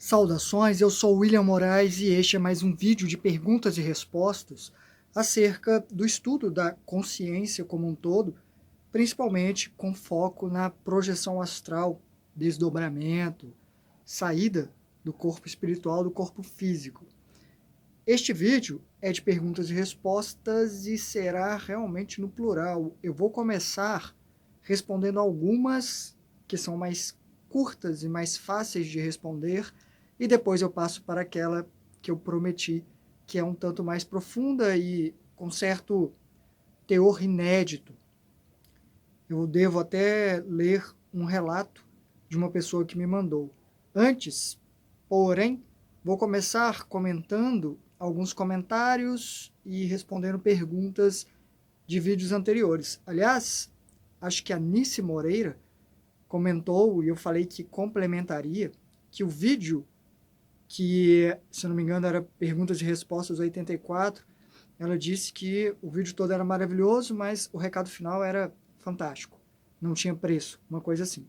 Saudações, eu sou William Moraes e este é mais um vídeo de perguntas e respostas acerca do estudo da consciência como um todo, principalmente com foco na projeção astral, desdobramento, saída do corpo espiritual do corpo físico. Este vídeo é de perguntas e respostas e será realmente no plural. Eu vou começar respondendo algumas que são mais curtas e mais fáceis de responder, e depois eu passo para aquela que eu prometi, que é um tanto mais profunda e com certo teor inédito. Eu devo até ler um relato de uma pessoa que me mandou. Antes, porém, vou começar comentando alguns comentários e respondendo perguntas de vídeos anteriores. Aliás, acho que a Nice Moreira comentou, e eu falei que complementaria, que o vídeo, que, se não me engano, era Perguntas e Respostas 84, ela disse que o vídeo todo era maravilhoso, mas o recado final era fantástico. Não tinha preço, uma coisa assim.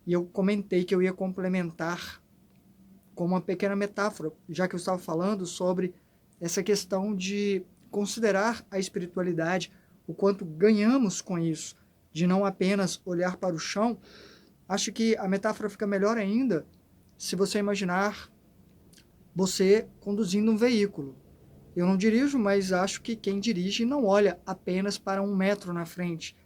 E eu comentei que eu ia complementar com uma pequena metáfora, já que eu estava falando sobre essa questão de considerar a espiritualidade, o quanto ganhamos com isso, de não apenas olhar para o chão. Acho que a metáfora fica melhor ainda se você imaginar você conduzindo um veículo. Eu não dirijo, mas acho que quem dirige não olha apenas para 1 metro na frente,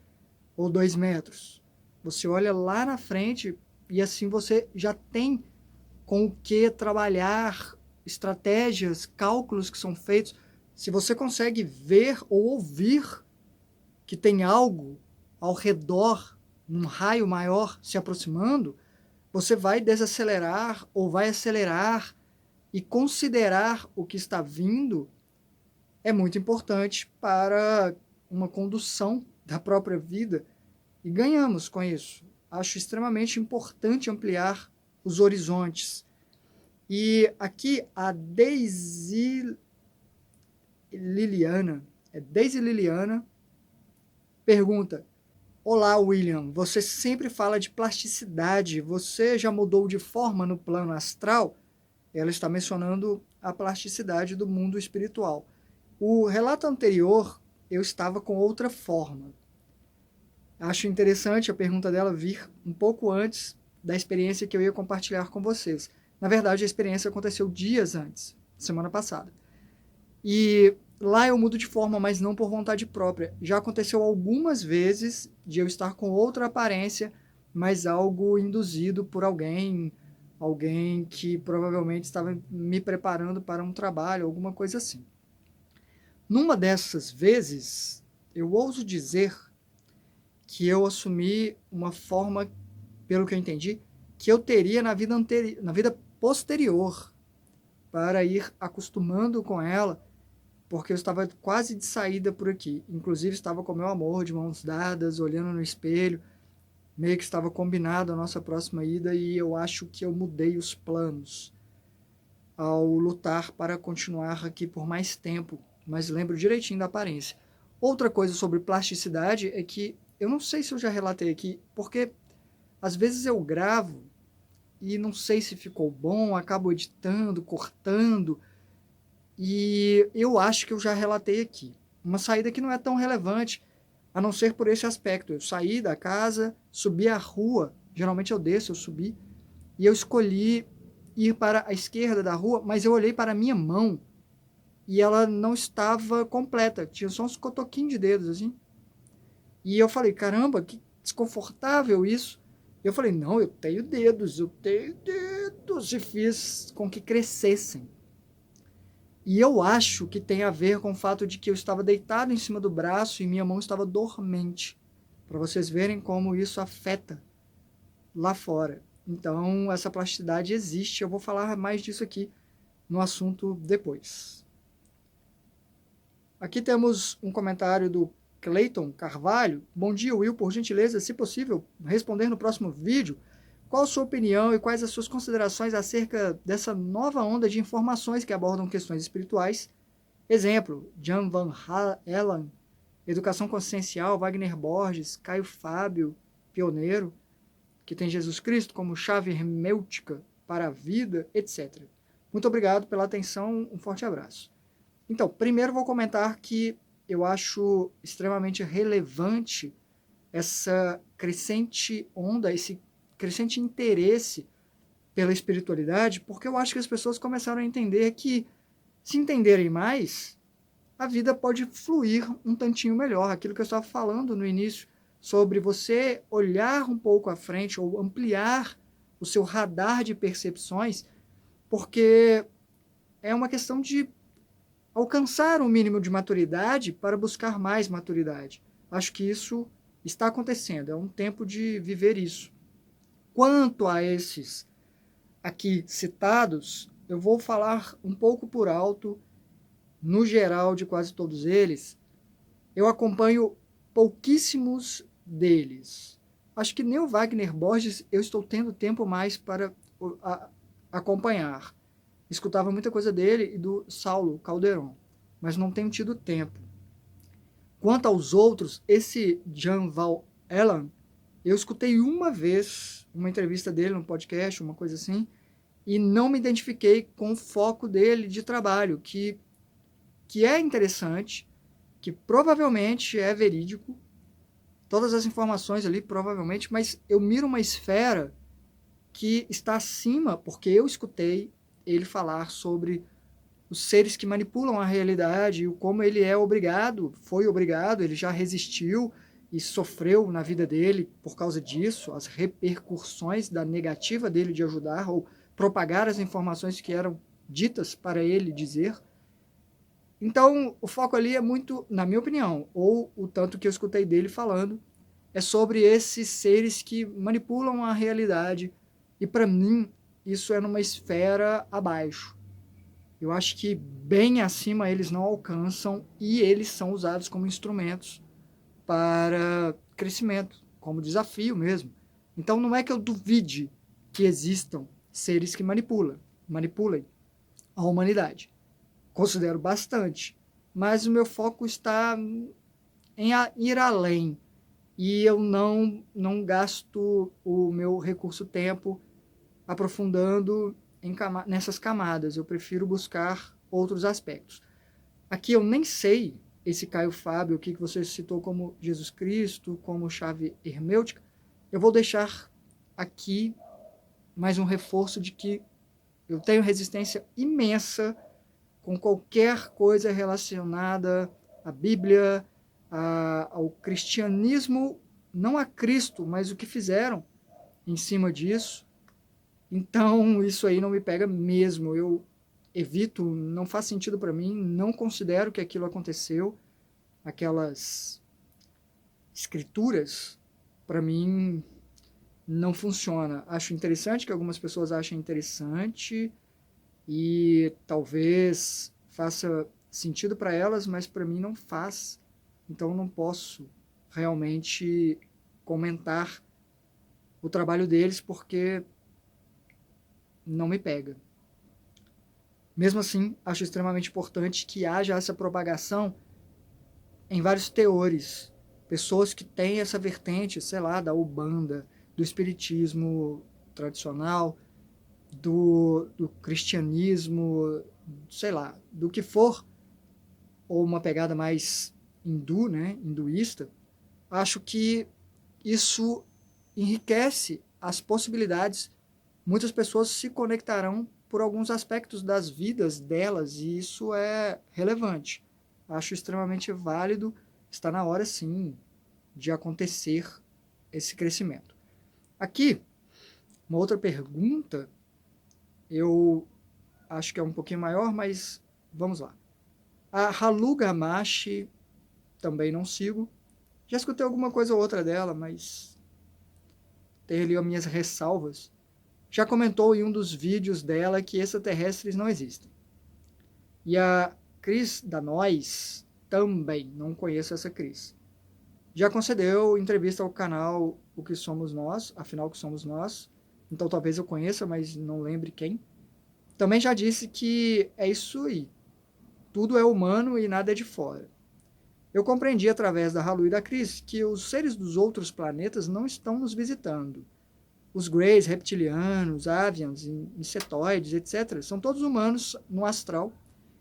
ou 2 metros. Você olha lá na frente e assim você já tem com o que trabalhar, estratégias, cálculos que são feitos. Se você consegue ver ou ouvir que tem algo ao redor, num raio maior se aproximando, você vai desacelerar ou vai acelerar, e considerar o que está vindo é muito importante para uma condução da própria vida, e ganhamos com isso. Acho extremamente importante ampliar os horizontes. E aqui a Daisy Liliana pergunta: Olá, William, você sempre fala de plasticidade, você já mudou de forma no plano astral? Ela está mencionando a plasticidade do mundo espiritual. O relato anterior, eu estava com outra forma. Acho interessante a pergunta dela vir um pouco antes da experiência que eu ia compartilhar com vocês. Na verdade, a experiência aconteceu dias antes, semana passada. E lá eu mudo de forma, mas não por vontade própria. Já aconteceu algumas vezes de eu estar com outra aparência, mas algo induzido por alguém que provavelmente estava me preparando para um trabalho, alguma coisa assim. Numa dessas vezes, eu ouso dizer que eu assumi uma forma, pelo que eu entendi, que eu teria na vida posterior, para ir acostumando com ela, porque eu estava quase de saída por aqui. Inclusive estava com meu amor de mãos dadas, olhando no espelho, meio que estava combinado a nossa próxima ida, e eu acho que eu mudei os planos ao lutar para continuar aqui por mais tempo, mas lembro direitinho da aparência. Outra coisa sobre plasticidade é que eu não sei se eu já relatei aqui, porque às vezes eu gravo e não sei se ficou bom, acabo editando, cortando, e eu acho que eu já relatei aqui. Uma saída que não é tão relevante, a não ser por esse aspecto. Eu saí da casa, subi a rua, geralmente eu desço, eu subi, e eu escolhi ir para a esquerda da rua, mas eu olhei para a minha mão e ela não estava completa, tinha só uns cotoquinhos de dedos assim. E eu falei, caramba, que desconfortável isso. Eu falei, não, eu tenho dedos, e fiz com que crescessem. E eu acho que tem a ver com o fato de que eu estava deitado em cima do braço e minha mão estava dormente, para vocês verem como isso afeta lá fora. Então, essa plasticidade existe, eu vou falar mais disso aqui no assunto depois. Aqui temos um comentário do Clayton Carvalho. Bom dia, Will, por gentileza, se possível, responder no próximo vídeo. Qual a sua opinião e quais as suas considerações acerca dessa nova onda de informações que abordam questões espirituais? Exemplo, Jan Van Allen, Educação Consciencial, Wagner Borges, Caio Fábio, pioneiro, que tem Jesus Cristo como chave hermenêutica para a vida, etc. Muito obrigado pela atenção, um forte abraço. Então, primeiro vou comentar que eu acho extremamente relevante essa crescente onda, esse crescente interesse pela espiritualidade, porque eu acho que as pessoas começaram a entender que, se entenderem mais, a vida pode fluir um tantinho melhor. Aquilo que eu estava falando no início, sobre você olhar um pouco à frente ou ampliar o seu radar de percepções, porque é uma questão de alcançar um mínimo de maturidade para buscar mais maturidade. Acho que isso está acontecendo, é um tempo de viver isso. Quanto a esses aqui citados, eu vou falar um pouco por alto, no geral de quase todos eles. Eu acompanho pouquíssimos deles. Acho que nem o Wagner Borges eu estou tendo tempo mais para acompanhar. Escutava muita coisa dele e do Saulo Calderon, mas não tenho tido tempo. Quanto aos outros, esse Jan Val Allen, eu escutei uma vez uma entrevista dele no podcast, uma coisa assim, e não me identifiquei com o foco dele de trabalho, que é interessante, que provavelmente é verídico, todas as informações ali provavelmente, mas eu miro uma esfera que está acima, porque eu escutei ele falar sobre os seres que manipulam a realidade e como ele é obrigado, foi obrigado, ele já resistiu e sofreu na vida dele por causa disso, as repercussões da negativa dele de ajudar ou propagar as informações que eram ditas para ele dizer. Então, o foco ali é muito, na minha opinião, ou o tanto que eu escutei dele falando, é sobre esses seres que manipulam a realidade. E para mim, isso é numa esfera abaixo. Eu acho que bem acima eles não alcançam e eles são usados como instrumentos para crescimento, como desafio mesmo. Então não é que eu duvide que existam seres que manipulem a humanidade. Considero bastante. Mas o meu foco está em ir além. E eu não gasto o meu recurso tempo aprofundando nessas camadas. Eu prefiro buscar outros aspectos. Aqui eu nem sei, esse Caio Fábio, o que você citou como Jesus Cristo, como chave hermêutica, eu vou deixar aqui mais um reforço de que eu tenho resistência imensa com qualquer coisa relacionada à Bíblia, ao cristianismo, não a Cristo, mas o que fizeram em cima disso. Então, isso aí não me pega mesmo. Eu evito, não faz sentido para mim, não considero que aquilo aconteceu. Aquelas escrituras, para mim, não funciona. Acho interessante que algumas pessoas achem interessante e talvez faça sentido para elas, mas para mim não faz. Então, não posso realmente comentar o trabalho deles porque não me pega. Mesmo assim, acho extremamente importante que haja essa propagação em vários teores. Pessoas que têm essa vertente, sei lá, da Umbanda, do espiritismo tradicional, do cristianismo, sei lá, do que for, ou uma pegada mais hindu, né, hinduísta, acho que isso enriquece as possibilidades. Muitas pessoas se conectarão por alguns aspectos das vidas delas e isso é relevante. Acho extremamente válido, está na hora sim de acontecer esse crescimento. Aqui, uma outra pergunta, eu acho que é um pouquinho maior, mas vamos lá. A Halu Gamashi, também não sigo. Já escutei alguma coisa ou outra dela, mas tenho ali as minhas ressalvas. Já comentou em um dos vídeos dela que extraterrestres não existem. E a Cris Danois também, não conheço essa Cris. Já concedeu entrevista ao canal O Que Somos Nós, afinal o que somos nós. Então talvez eu conheça, mas não lembre quem. Também já disse que é isso aí. Tudo é humano e nada é de fora. Eu compreendi através da Halu e da Cris que os seres dos outros planetas não estão nos visitando. os Greys, reptilianos, Avians, insetoides, etc., são todos humanos no astral,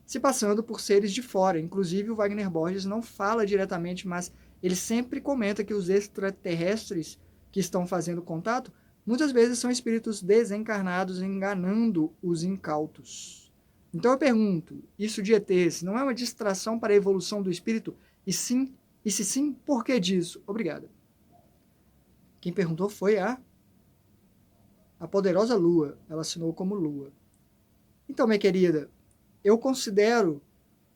se passando por seres de fora. Inclusive, o Wagner Borges não fala diretamente, mas ele sempre comenta que os extraterrestres que estão fazendo contato, muitas vezes são espíritos desencarnados enganando os incautos. Então eu pergunto, isso de ETs não é uma distração para a evolução do espírito? E se sim, por que disso? Obrigado. Quem perguntou foi a poderosa Lua. Ela assinou como Lua. Então, minha querida, eu considero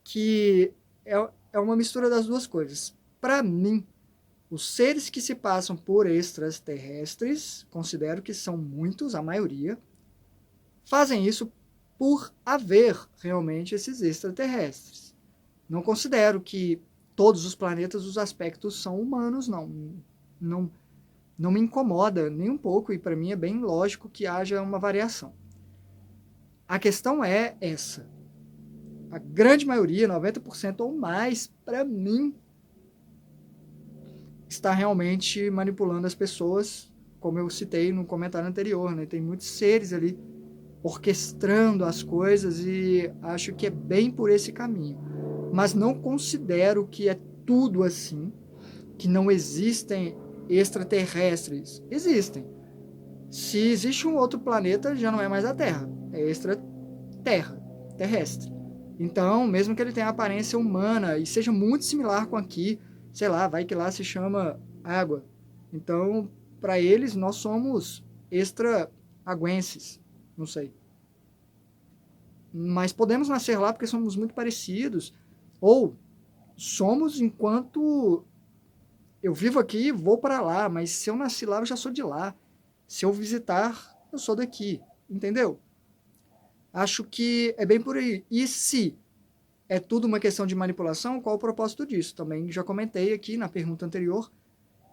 que é uma mistura das duas coisas. Para mim, os seres que se passam por extraterrestres, considero que são muitos, a maioria, fazem isso por haver realmente esses extraterrestres. Não considero que todos os planetas, os aspectos são humanos, não. Não me incomoda nem um pouco, e para mim é bem lógico que haja uma variação. A questão é essa. A grande maioria, 90% ou mais, para mim, está realmente manipulando as pessoas, como eu citei no comentário anterior, né? Tem muitos seres ali orquestrando as coisas e acho que é bem por esse caminho. Mas não considero que é tudo assim, que não existem extraterrestres. Existem. Se existe um outro planeta, já não é mais a Terra, é extraterra, terrestre. Então, mesmo que ele tenha aparência humana e seja muito similar com aqui, sei lá, vai que lá se chama água. Então, para eles, nós somos extra-aguenses, não sei. Mas podemos nascer lá porque somos muito parecidos, ou somos enquanto eu vivo aqui, vou para lá, mas se eu nasci lá, eu já sou de lá. Se eu visitar, eu sou daqui, entendeu? Acho que é bem por aí. E se é tudo uma questão de manipulação, qual o propósito disso? Também já comentei aqui na pergunta anterior,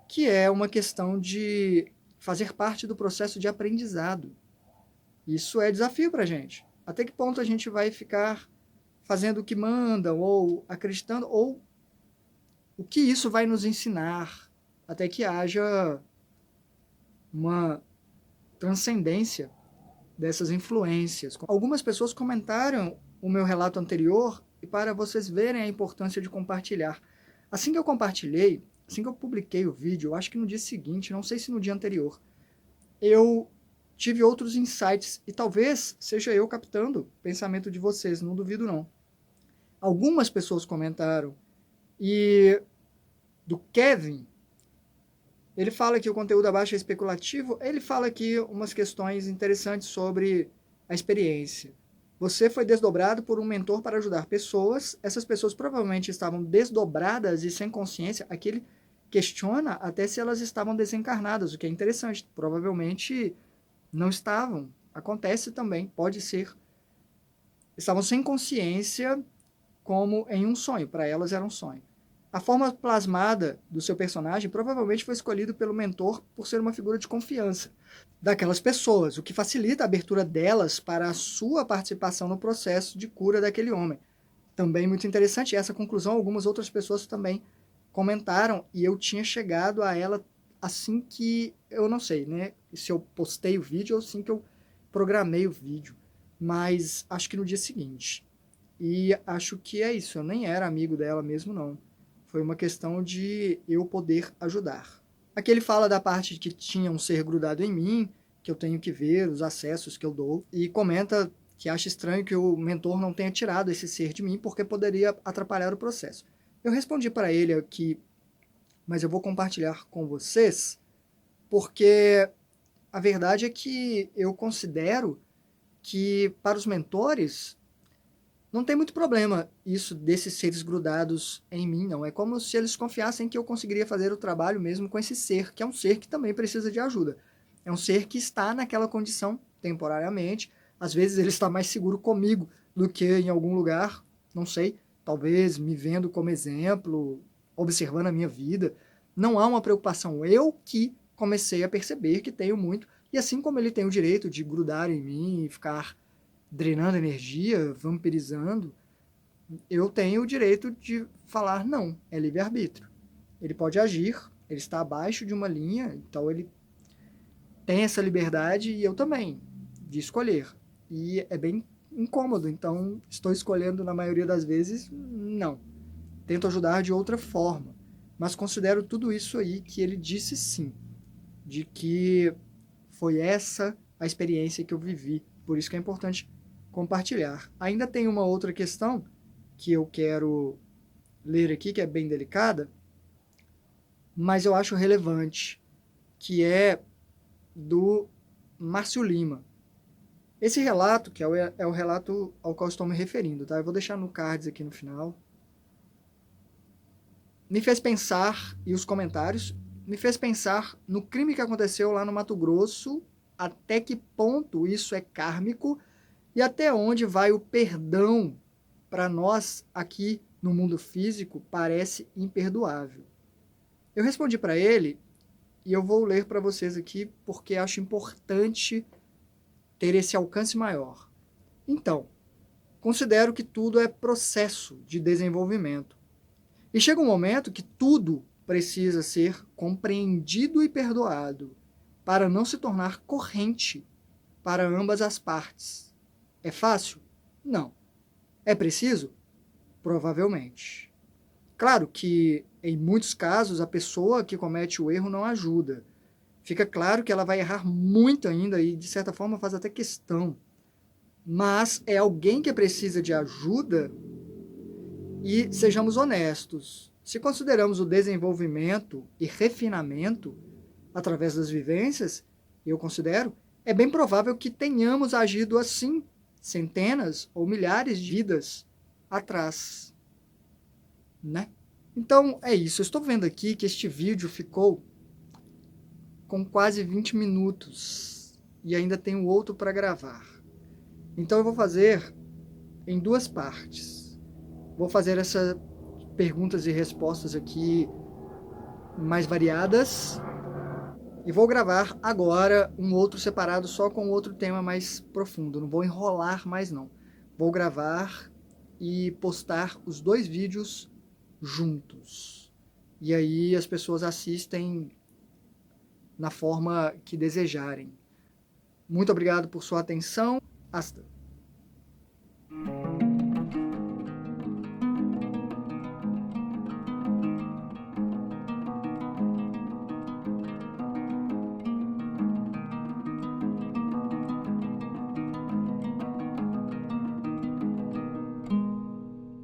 que é uma questão de fazer parte do processo de aprendizado. Isso é desafio para a gente. Até que ponto a gente vai ficar fazendo o que mandam, ou acreditando, ou o que isso vai nos ensinar, até que haja uma transcendência dessas influências. Algumas pessoas comentaram o meu relato anterior e para vocês verem a importância de compartilhar. Assim que eu compartilhei, assim que eu publiquei o vídeo, acho que no dia seguinte, não sei se no dia anterior, eu tive outros insights e talvez seja eu captando o pensamento de vocês, não duvido não. Algumas pessoas comentaram e do Kevin, ele fala que o conteúdo abaixo é especulativo, ele fala aqui umas questões interessantes sobre a experiência. Você foi desdobrado por um mentor para ajudar pessoas, essas pessoas provavelmente estavam desdobradas e sem consciência, aqui ele questiona até se elas estavam desencarnadas, o que é interessante, provavelmente não estavam, acontece também, pode ser. Estavam sem consciência como em um sonho, para elas era um sonho. A forma plasmada do seu personagem provavelmente foi escolhido pelo mentor por ser uma figura de confiança daquelas pessoas, o que facilita a abertura delas para a sua participação no processo de cura daquele homem. Também muito interessante essa conclusão, algumas outras pessoas também comentaram e eu tinha chegado a ela assim que, eu não sei, né, se eu postei o vídeo ou assim que eu programei o vídeo, mas acho que no dia seguinte. E acho que é isso, eu nem era amigo dela mesmo não. Foi uma questão de eu poder ajudar. Aqui ele fala da parte que tinha um ser grudado em mim, que eu tenho que ver os acessos que eu dou, e comenta que acha estranho que o mentor não tenha tirado esse ser de mim, porque poderia atrapalhar o processo. Eu respondi para ele aqui, mas eu vou compartilhar com vocês, porque a verdade é que eu considero que para os mentores não tem muito problema isso desses seres grudados em mim, não. É como se eles confiassem que eu conseguiria fazer o trabalho mesmo com esse ser, que é um ser que também precisa de ajuda. É um ser que está naquela condição temporariamente. Às vezes ele está mais seguro comigo do que em algum lugar, não sei, talvez me vendo como exemplo, observando a minha vida. Não há uma preocupação. Eu que comecei a perceber que tenho muito, e assim como ele tem o direito de grudar em mim e ficar drenando energia, vampirizando, eu tenho o direito de falar não, é livre-arbítrio. Ele pode agir, ele está abaixo de uma linha, então ele tem essa liberdade e eu também, de escolher. E é bem incômodo, então estou escolhendo na maioria das vezes, não. Tento ajudar de outra forma, mas considero tudo isso aí que ele disse sim, de que foi essa a experiência que eu vivi, por isso que é importante compartilhar. Ainda tem uma outra questão que eu quero ler aqui, que é bem delicada, mas eu acho relevante, que é do Márcio Lima. Esse relato, que é o relato ao qual estou me referindo, tá? Eu vou deixar no cards aqui no final. Me fez pensar, e os comentários, me fez pensar no crime que aconteceu lá no Mato Grosso, até que ponto isso é kármico e até onde vai o perdão para nós aqui no mundo físico parece imperdoável. Eu respondi para ele, e eu vou ler para vocês aqui porque acho importante ter esse alcance maior. Então, considero que tudo é processo de desenvolvimento. E chega um momento que tudo precisa ser compreendido e perdoado para não se tornar corrente para ambas as partes. É fácil? Não. É preciso? Provavelmente. Claro que, em muitos casos, a pessoa que comete o erro não ajuda. Fica claro que ela vai errar muito ainda e, de certa forma, faz até questão. Mas é alguém que precisa de ajuda e, sejamos honestos, se consideramos o desenvolvimento e refinamento através das vivências, eu considero, é bem provável que tenhamos agido assim centenas ou milhares de vidas atrás, né? Então é isso, eu estou vendo aqui que este vídeo ficou com quase 20 minutos e ainda tenho outro para gravar. Então eu vou fazer em duas partes. Vou fazer essas perguntas e respostas aqui mais variadas e vou gravar agora um outro separado só com outro tema mais profundo. Não vou enrolar mais não. Vou gravar e postar os dois vídeos juntos. E aí as pessoas assistem na forma que desejarem. Muito obrigado por sua atenção. Hasta.